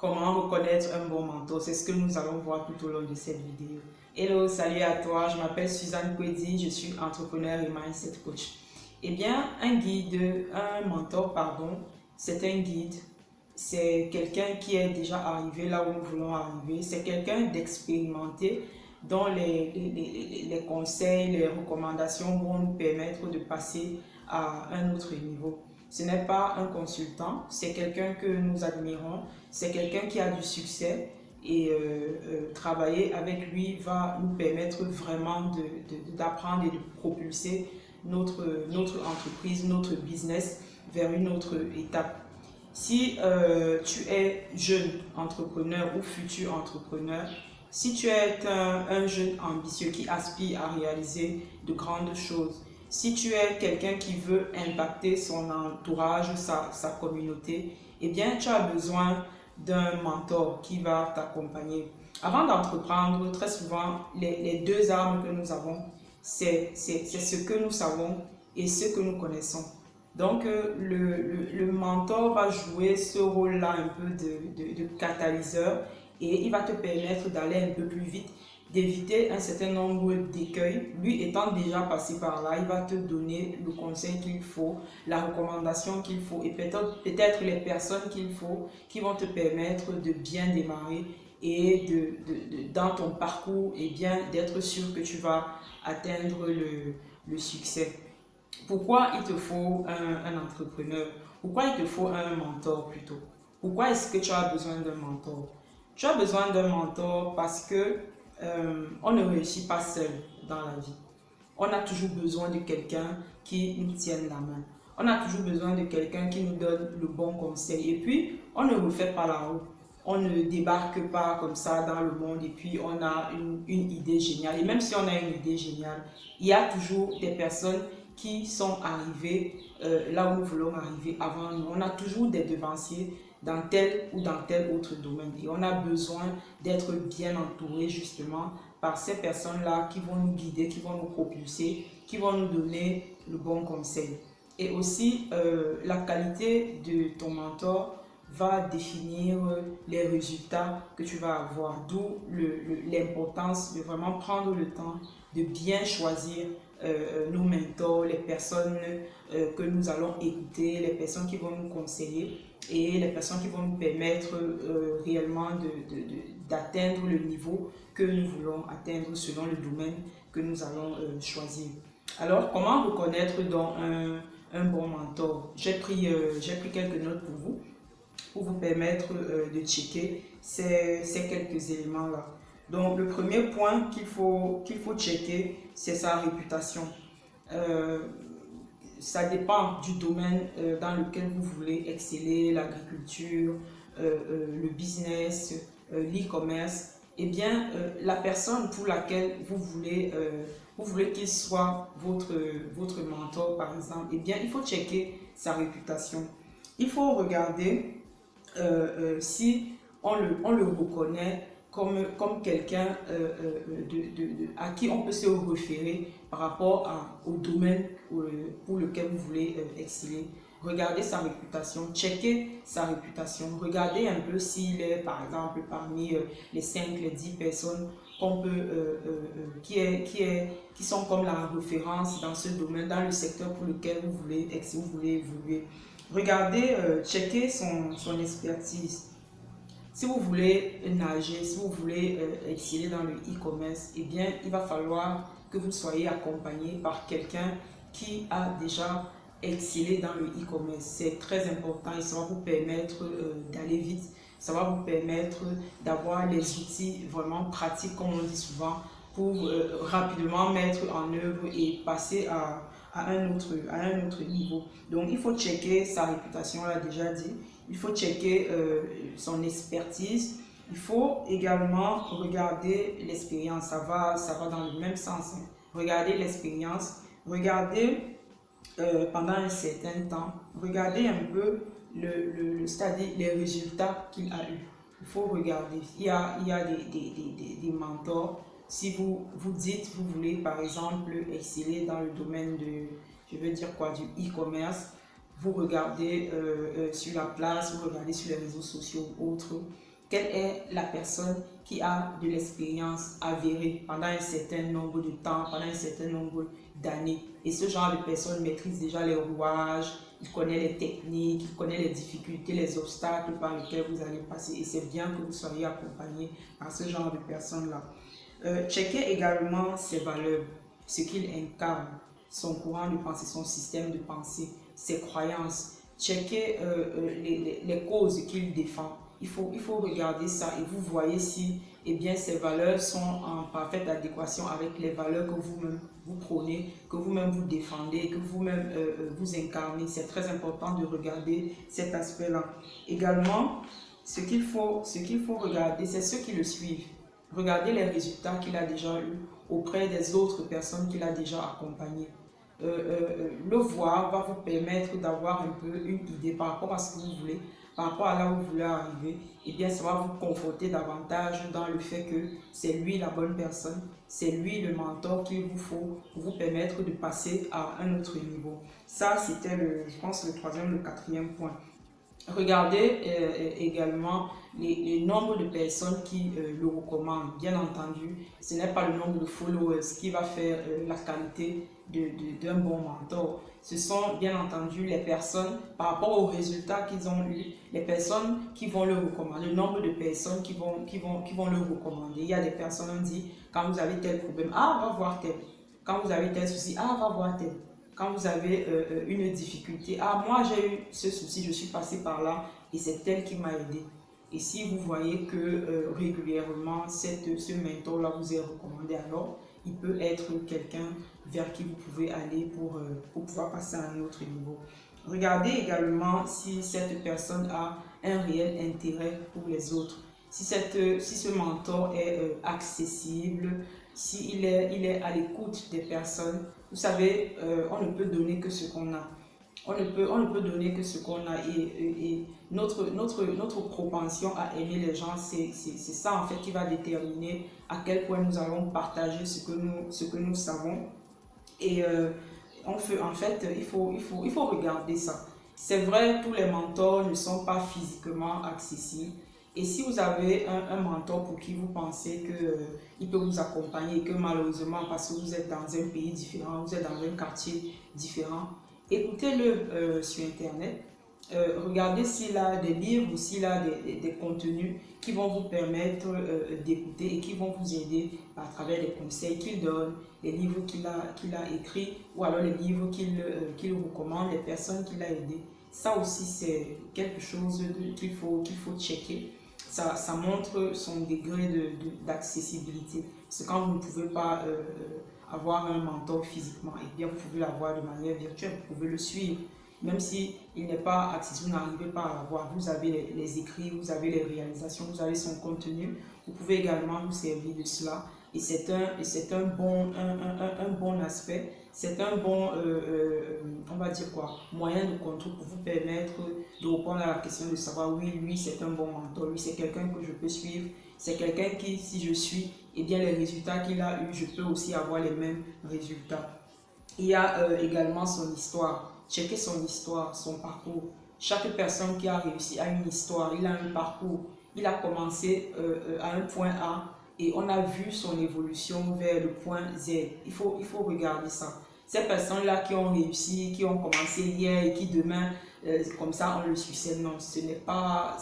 Comment reconnaître un bon mentor? C'est ce que nous allons voir tout au long de cette vidéo. Hello, salut à toi, je m'appelle Suzanne Kwedi, je suis entrepreneur et mindset coach. Eh bien, un mentor, pardon, c'est un guide. C'est quelqu'un qui est déjà arrivé là où nous voulons arriver. C'est quelqu'un d'expérimenté dont les conseils, les recommandations vont nous permettre de passer à un autre niveau. Ce n'est pas un consultant, c'est quelqu'un que nous admirons, c'est quelqu'un qui a du succès et travailler avec lui va nous permettre vraiment d'apprendre et de propulser notre entreprise, notre business vers une autre étape. Si tu es jeune entrepreneur ou futur entrepreneur, si tu es un jeune ambitieux qui aspire à réaliser de grandes choses, si tu es quelqu'un qui veut impacter son entourage, sa communauté, eh bien, tu as besoin d'un mentor qui va t'accompagner. Avant d'entreprendre, très souvent, les deux armes que nous avons, c'est ce que nous savons et ce que nous connaissons. Donc, le mentor va jouer ce rôle-là un peu de catalyseur et il va te permettre d'aller un peu plus vite, d'éviter un certain nombre d'écueils. Lui étant déjà passé par là, il va te donner le conseil qu'il faut, la recommandation qu'il faut et peut-être les personnes qu'il faut qui vont te permettre de bien démarrer et dans ton parcours et bien d'être sûr que tu vas atteindre le succès. Pourquoi il te faut un entrepreneur? Pourquoi il te faut un mentor plutôt? Pourquoi est-ce que tu as besoin d'un mentor? Tu as besoin d'un mentor parce que on ne réussit pas seul dans la vie. On a toujours besoin de quelqu'un qui nous tienne la main. On a toujours besoin de quelqu'un qui nous donne le bon conseil. Et puis, on ne refait pas la roue. On ne débarque pas comme ça dans le monde et puis on a une idée géniale. Et même si on a une idée géniale, il y a toujours des personnes qui sont arrivés là où nous voulons arriver avant nous. On a toujours des devanciers dans tel ou dans tel autre domaine. Et on a besoin d'être bien entouré justement par ces personnes-là qui vont nous guider, qui vont nous propulser, qui vont nous donner le bon conseil. Et aussi, la qualité de ton mentor va définir les résultats que tu vas avoir. D'où l'importance de vraiment prendre le temps de bien choisir nos mentors, les personnes que nous allons écouter, les personnes qui vont nous conseiller et les personnes qui vont nous permettre réellement d'atteindre le niveau que nous voulons atteindre selon le domaine que nous allons choisir. Alors, comment reconnaître donc un bon mentor? J'ai pris quelques notes pour vous permettre de checker ces quelques éléments-là. Donc, le premier point qu'il faut checker, c'est sa réputation. Ça dépend du domaine dans lequel vous voulez exceller, l'agriculture, le business, l'e-commerce. Eh bien, la personne pour laquelle vous voulez qu'il soit votre mentor, par exemple, eh bien, il faut checker sa réputation. Il faut regarder si on le reconnaît comme quelqu'un à qui on peut se référer par rapport au domaine pour lequel vous voulez exceller. Regardez sa réputation, checkez sa réputation, regardez un peu s'il est par exemple parmi les 5, les 10 personnes qu'on peut, qui sont comme la référence dans ce domaine, dans le secteur pour lequel vous voulez évoluer. Regardez, checkez son expertise. Si vous voulez nager, si vous voulez exceller dans le e-commerce, eh bien, il va falloir que vous soyez accompagné par quelqu'un qui a déjà excellé dans le e-commerce. C'est très important et ça va vous permettre d'aller vite. Ça va vous permettre d'avoir les outils vraiment pratiques, comme on dit souvent, pour rapidement mettre en œuvre et passer à un autre niveau. Donc, il faut checker sa réputation, on l'a déjà dit. Il faut checker son expertise. Il faut également regarder l'expérience. Ça va dans le même sens. Hein. Regardez l'expérience. Regardez pendant un certain temps. Regardez un peu c'est-à-dire les résultats qu'il a eu. Il faut regarder. Il y a des mentors. Si vous dites, vous voulez par exemple exceller dans le domaine du e-commerce, vous regardez sur la place, vous regardez sur les réseaux sociaux ou autres, quelle est la personne qui a de l'expérience avérée pendant un certain nombre de temps, pendant un certain nombre d'années. Et ce genre de personne maîtrise déjà les rouages, il connaît les techniques, il connaît les difficultés, les obstacles par lesquels vous allez passer. Et c'est bien que vous soyez accompagné par ce genre de personnes-là. Checkez également ses valeurs, ce qu'il incarne, son courant de pensée, son système de pensée, ses croyances. Checkez les causes qu'il défend. Il faut regarder ça et vous voyez si ces valeurs sont en parfaite adéquation avec les valeurs que vous-même vous prônez, que vous-même vous défendez, que vous-même vous incarnez. C'est très important de regarder cet aspect-là. Également, ce qu'il faut regarder, c'est ceux qui le suivent. Regardez les résultats qu'il a déjà eus auprès des autres personnes qu'il a déjà accompagnées. Le voir va vous permettre d'avoir un peu une idée par rapport à ce que vous voulez, par rapport à là où vous voulez arriver. Et bien, ça va vous conforter davantage dans le fait que c'est lui la bonne personne, c'est lui le mentor qu'il vous faut pour vous permettre de passer à un autre niveau. Ça, c'était, je pense, le troisième, le quatrième point. Regardez également les nombres de personnes qui le recommandent. Bien entendu, ce n'est pas le nombre de followers qui va faire la qualité d'un bon mentor. Ce sont bien entendu les personnes, par rapport aux résultats qu'ils ont eu, les personnes qui vont le recommander, le nombre de personnes qui vont le recommander. Il y a des personnes, on dit, quand vous avez tel problème, ah, va voir tel. Quand vous avez tel souci, ah, va voir tel. Quand vous avez une difficulté, ah, moi j'ai eu ce souci, je suis passé par là et c'est elle qui m'a aidé. Et si vous voyez que régulièrement ce mentor-là vous est recommandé, alors il peut être quelqu'un vers qui vous pouvez aller pour pouvoir passer à un autre niveau. Regardez également si cette personne a un réel intérêt pour les autres. Si ce mentor est accessible, s'il est à l'écoute des personnes. Vous savez, on ne peut donner que ce qu'on a. On ne peut donner que ce qu'on a. Et notre propension à aimer les gens, c'est ça en fait qui va déterminer à quel point nous allons partager ce que nous savons. Et en fait, il faut regarder ça. C'est vrai, tous les mentors ne sont pas physiquement accessibles. Et si vous avez un mentor pour qui vous pensez qu'il peut vous accompagner et que malheureusement, parce que vous êtes dans un pays différent, vous êtes dans un quartier différent, écoutez-le sur Internet. Regardez s'il a des livres ou s'il a des contenus qui vont vous permettre d'écouter et qui vont vous aider à travers les conseils qu'il donne, les livres qu'il a écrits ou alors les livres qu'il recommande, les personnes qu'il a aidées. Ça aussi, c'est quelque chose qu'il faut checker. Ça montre son degré d'accessibilité. Parce que quand vous ne pouvez pas avoir un mentor physiquement, et bien vous pouvez l'avoir de manière virtuelle, vous pouvez le suivre. Même s'il n'est pas accessible, vous n'arrivez pas à l'avoir, vous avez les écrits, vous avez les réalisations, vous avez son contenu, vous pouvez également vous servir de cela. Et c'est un bon aspect, c'est un bon, on va dire quoi, moyen de contrôle pour vous permettre de répondre à la question de savoir, oui, lui c'est un bon mentor, lui c'est quelqu'un que je peux suivre, c'est quelqu'un qui, si je suis, eh bien les résultats qu'il a eu, je peux aussi avoir les mêmes résultats. Il y a également son histoire. Checker son histoire, son parcours. Chaque personne qui a réussi a une histoire, il a un parcours. Il a commencé à un point A et on a vu son évolution vers le point Z. Il faut regarder ça. Ces personnes-là qui ont réussi, qui ont commencé hier et qui demain, comme ça, on le succède. Non, ce n'est pas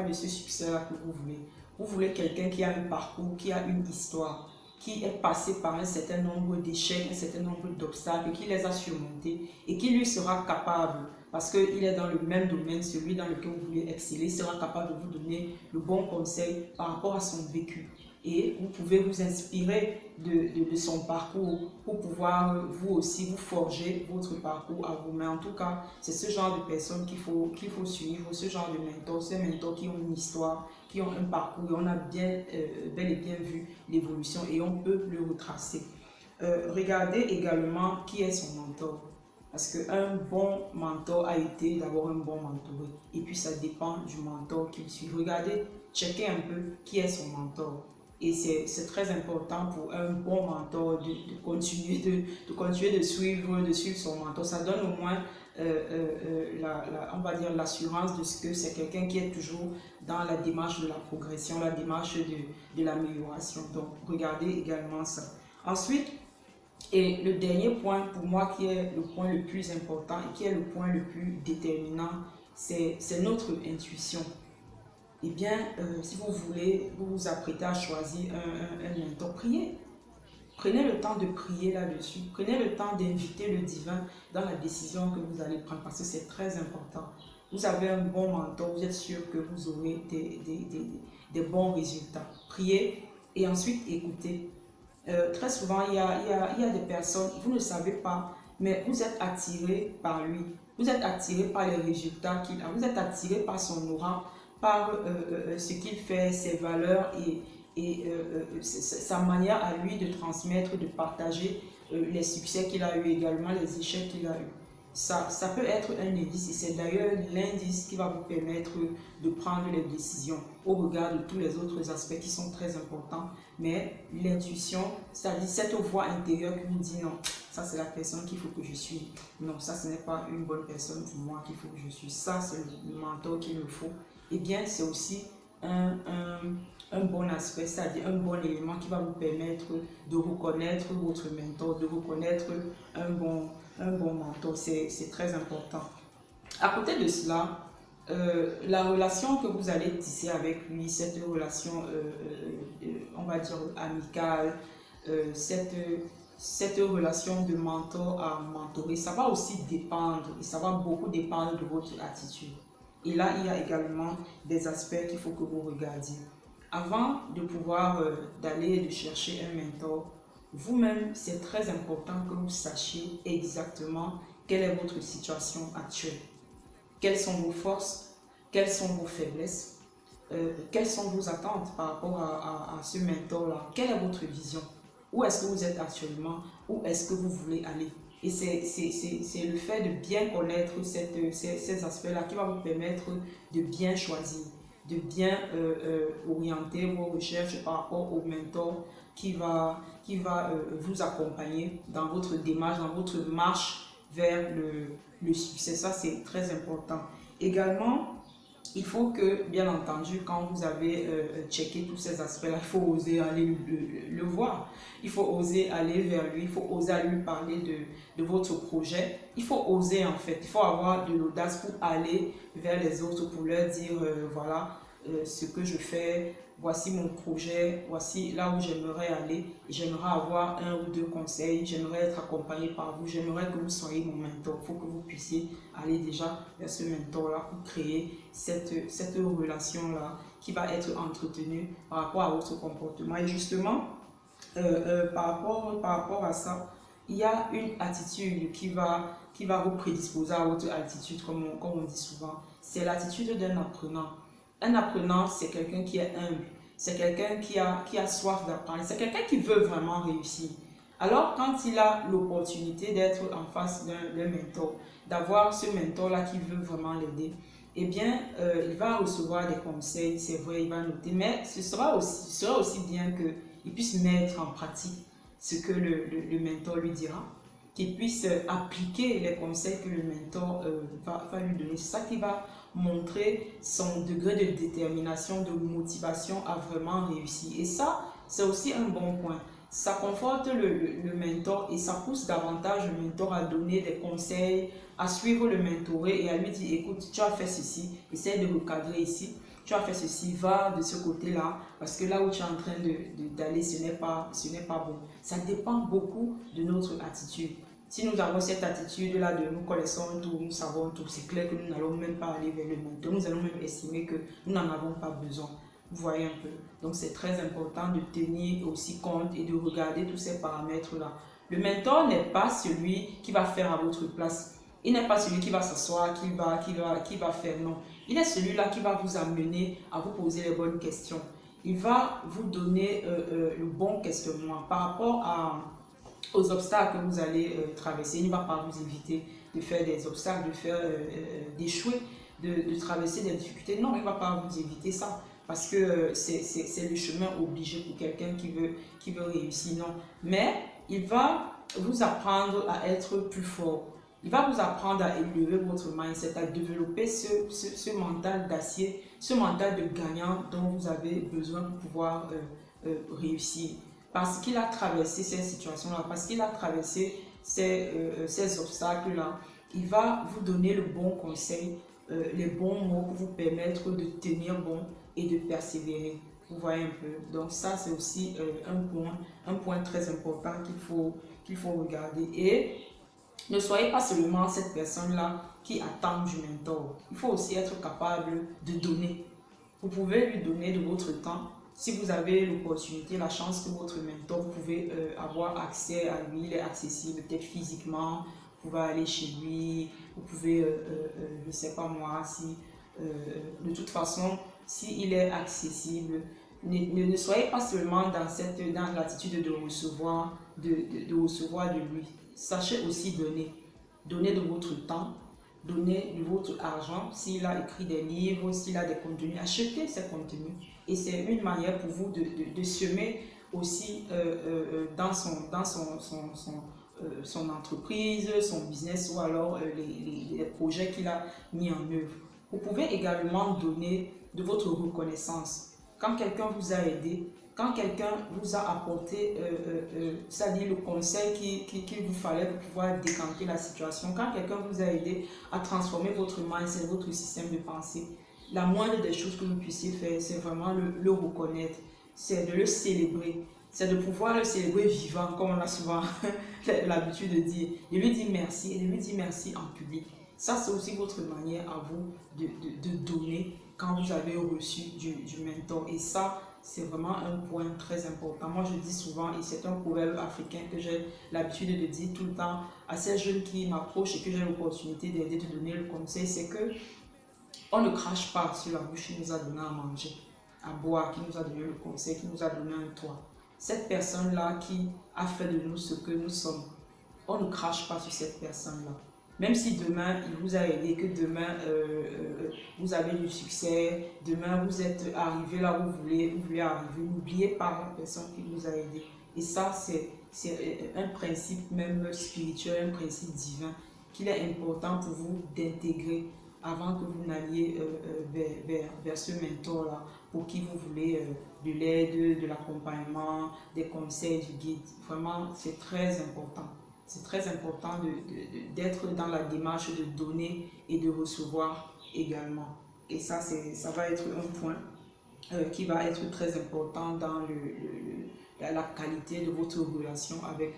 de ce succès-là que vous voulez. Vous voulez quelqu'un qui a un parcours, qui a une histoire, qui est passé par un certain nombre d'échecs, un certain nombre d'obstacles, qui les a surmontés et qui lui sera capable, parce qu'il est dans le même domaine, celui dans lequel vous voulez exceller, sera capable de vous donner le bon conseil par rapport à son vécu. Et vous pouvez vous inspirer de son parcours pour pouvoir vous aussi vous forger votre parcours à vous. Mais en tout cas, c'est ce genre de personnes qu'il faut suivre, ce genre de mentors, ces mentors qui ont une histoire, qui ont un parcours et on a bel et bien vu l'évolution et on peut le retracer. Regardez également qui est son mentor. Parce qu'un bon mentor a été d'abord un bon mentoré. Et puis ça dépend du mentor qu'il suit. Regardez, checkez un peu qui est son mentor. Et c'est très important pour un bon mentor de continuer de suivre son mentor. Ça donne au moins, on va dire, l'assurance de ce que c'est quelqu'un qui est toujours dans la démarche de la progression, la démarche de l'amélioration. Donc, regardez également ça. Ensuite, et le dernier point pour moi qui est le point le plus important et qui est le point le plus déterminant, c'est notre intuition. Eh bien, si vous voulez vous apprêter à choisir un mentor, priez. Prenez le temps de prier là-dessus. Prenez le temps d'inviter le divin dans la décision que vous allez prendre parce que c'est très important. Vous avez un bon mentor, vous êtes sûr que vous aurez des bons résultats. Priez et ensuite écoutez. Très souvent, il y a des personnes, vous ne savez pas, mais vous êtes attiré par lui. Vous êtes attiré par les résultats qu'il a. Vous êtes attiré par son aura, par ce qu'il fait, ses valeurs et sa manière à lui de transmettre, de partager les succès qu'il a eu également, les échecs qu'il a eu. Ça peut être un indice et c'est d'ailleurs l'indice qui va vous permettre de prendre les décisions au regard de tous les autres aspects qui sont très importants. Mais l'intuition, c'est-à-dire cette voix intérieure qui vous dit non, ça c'est la personne qu'il faut que je suive. Non, ça ce n'est pas une bonne personne pour moi qu'il faut que je suive. Ça c'est le mentor qu'il me faut. Eh bien, c'est aussi un bon aspect, c'est-à-dire un bon élément qui va vous permettre de reconnaître votre mentor, de reconnaître un bon mentor. C'est très important. À côté de cela, la relation que vous allez tisser avec lui, cette relation, on va dire, amicale, cette relation de mentor à mentoré, ça va aussi dépendre, et ça va beaucoup dépendre de votre attitude. Et là, il y a également des aspects qu'il faut que vous regardiez. Avant de pouvoir d'aller de chercher un mentor, vous-même, c'est très important que vous sachiez exactement quelle est votre situation actuelle. Quelles sont vos forces, quelles sont vos faiblesses, quelles sont vos attentes par rapport à ce mentor-là. Quelle est votre vision? Où est-ce que vous êtes actuellement? Où est-ce que vous voulez aller? Et c'est le fait de bien connaître ces aspects-là qui va vous permettre de bien choisir, de bien orienter vos recherches par rapport au mentor qui va vous accompagner dans votre démarche, dans votre marche vers le succès. Ça, c'est très important. Également, il faut que, bien entendu, quand vous avez checké tous ces aspects-là, il faut oser aller le voir. Il faut oser aller vers lui, il faut oser lui parler de votre projet. Il faut oser en fait, il faut avoir de l'audace pour aller vers les autres, pour leur dire, voilà ce que je fais, voici mon projet, voici là où j'aimerais aller. J'aimerais avoir un ou deux conseils, j'aimerais être accompagné par vous, j'aimerais que vous soyez mon mentor. Il faut que vous puissiez aller déjà vers ce mentor-là pour créer cette relation-là qui va être entretenue par rapport à votre comportement. Et justement, par rapport à ça, il y a une attitude qui va vous prédisposer à votre attitude, comme on dit souvent. C'est l'attitude d'un apprenant. Un apprenant, c'est quelqu'un qui est humble, c'est quelqu'un qui a soif d'apprendre, c'est quelqu'un qui veut vraiment réussir. Alors, quand il a l'opportunité d'être en face d'un mentor, d'avoir ce mentor-là qui veut vraiment l'aider, eh bien, il va recevoir des conseils, c'est vrai, il va noter, mais ce sera aussi bien qu'il puisse mettre en pratique ce que le mentor lui dira, qu'il puisse appliquer les conseils que le mentor va lui donner. C'est ça qui va montrer son degré de détermination, de motivation à vraiment réussir. Et ça, c'est aussi un bon point. Ça conforte le mentor et ça pousse davantage le mentor à donner des conseils, à suivre le mentoré et à lui dire, écoute, tu as fait ceci, essaie de recadrer ici, tu as fait ceci, va de ce côté-là, parce que là où tu es en train d'aller, ce n'est pas bon. Ça dépend beaucoup de notre attitude. Si nous avons cette attitude-là de nous connaissons tout, nous savons tout, c'est clair que nous n'allons même pas aller vers le mentor. Nous allons même estimer que nous n'en avons pas besoin. Vous voyez un peu. Donc, c'est très important de tenir aussi compte et de regarder tous ces paramètres-là. Le mentor n'est pas celui qui va faire à votre place. Il n'est pas celui qui va s'asseoir, qui va faire, non. Il est celui-là qui va vous amener à vous poser les bonnes questions. Il va vous donner le bon questionnement par rapport aux obstacles que vous allez traverser. Il ne va pas vous éviter de faire des obstacles, d'échouer, de traverser des difficultés. Non, il ne va pas vous éviter ça. parce que c'est le chemin obligé pour quelqu'un qui veut réussir, non. Mais il va vous apprendre à être plus fort. Il va vous apprendre à élever votre mindset, à développer ce mental d'acier, ce mental de gagnant dont vous avez besoin pour pouvoir réussir. Parce qu'il a traversé ces situations-là, parce qu'il a traversé ces obstacles-là, il va vous donner le bon conseil, les bons mots pour vous permettre de tenir bon et de persévérer. Vous voyez un peu. Donc ça, c'est aussi un point très important qu'il faut regarder. Et ne soyez pas seulement cette personne-là qui attend du mentor. Il faut aussi être capable de donner. Vous pouvez lui donner de votre temps. Si vous avez l'opportunité, la chance que votre mentor, vous pouvez avoir accès à lui, il est accessible peut-être physiquement, vous pouvez aller chez lui, vous pouvez, je ne sais pas moi, si de toute façon, s'il est accessible, ne soyez pas seulement dans l'attitude de recevoir de lui. Sachez aussi donner. Donner de votre temps, donner de votre argent. S'il a écrit des livres, s'il a des contenus, achetez ces contenus. Et c'est une manière pour vous de semer aussi dans son entreprise, son business ou alors les projets qu'il a mis en œuvre. Vous pouvez également donner de votre reconnaissance. Quand quelqu'un vous a aidé, quand quelqu'un vous a apporté, c'est-à-dire le conseil qu'il vous fallait pour pouvoir décanter la situation, quand quelqu'un vous a aidé à transformer votre mindset, votre système de pensée, la moindre des choses que vous puissiez faire, c'est vraiment le reconnaître, c'est de le célébrer, c'est de pouvoir le célébrer vivant, comme on a souvent l'habitude de dire, de lui dire merci et de lui dire merci en public. Ça, c'est aussi votre manière à vous de donner quand vous avez reçu du mentor. Et ça, c'est vraiment un point très important. Moi, je dis souvent, et c'est un proverbe africain que j'ai l'habitude de dire tout le temps à ces jeunes qui m'approchent et que j'ai l'opportunité d'aider, de donner le conseil, c'est que on ne crache pas sur la bouche qui nous a donné à manger, à boire, qui nous a donné le conseil, qui nous a donné un toit. Cette personne-là qui a fait de nous ce que nous sommes, on ne crache pas sur cette personne-là. Même si demain, il vous a aidé, que demain, vous avez du succès, demain, vous êtes arrivé là où vous voulez arriver, n'oubliez pas la personne qui vous a aidé. Et ça, c'est un principe même spirituel, un principe divin, qu'il est important pour vous d'intégrer avant que vous n'alliez vers ce mentor-là, pour qui vous voulez de l'aide, de l'accompagnement, des conseils, du guide. Vraiment, c'est très important. C'est très important d'être dans la démarche de donner et de recevoir également. Et ça, ça va être un point qui va être très important dans la qualité de votre relation avec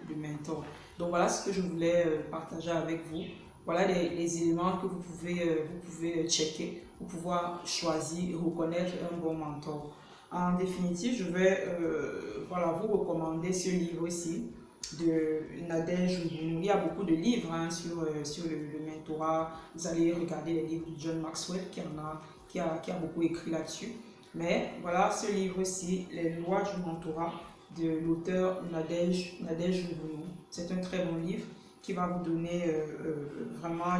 le mentor. Donc voilà ce que je voulais partager avec vous. Voilà les éléments que vous pouvez checker pour pouvoir choisir et reconnaître un bon mentor. En définitive, je vais voilà, vous recommander ce livre-ci de Nadège Ngounou. Il y a beaucoup de livres sur le mentorat. Vous allez regarder les livres de John Maxwell qui a beaucoup écrit là-dessus. Mais voilà ce livre-ci, Les lois du mentorat de l'auteur Nadège Ngounou. C'est un très bon livre qui va vous donner vraiment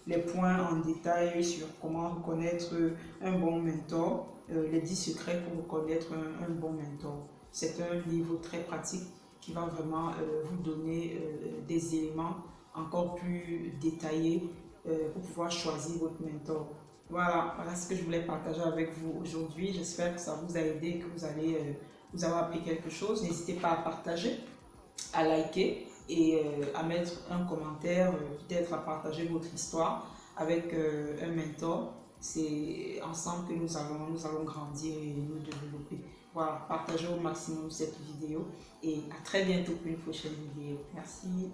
les points en détail sur comment reconnaître un bon mentor, les 10 secrets pour reconnaître un bon mentor. C'est un livre très pratique qui va vraiment vous donner des éléments encore plus détaillés pour pouvoir choisir votre mentor. Voilà ce que je voulais partager avec vous aujourd'hui. J'espère que ça vous a aidé, que vous allez vous avoir appris quelque chose. N'hésitez pas à partager, à liker et à mettre un commentaire, peut-être à partager votre histoire avec un mentor. C'est ensemble que nous allons grandir et nous développer. Voilà, partagez au maximum cette vidéo et à très bientôt pour une prochaine vidéo. Merci.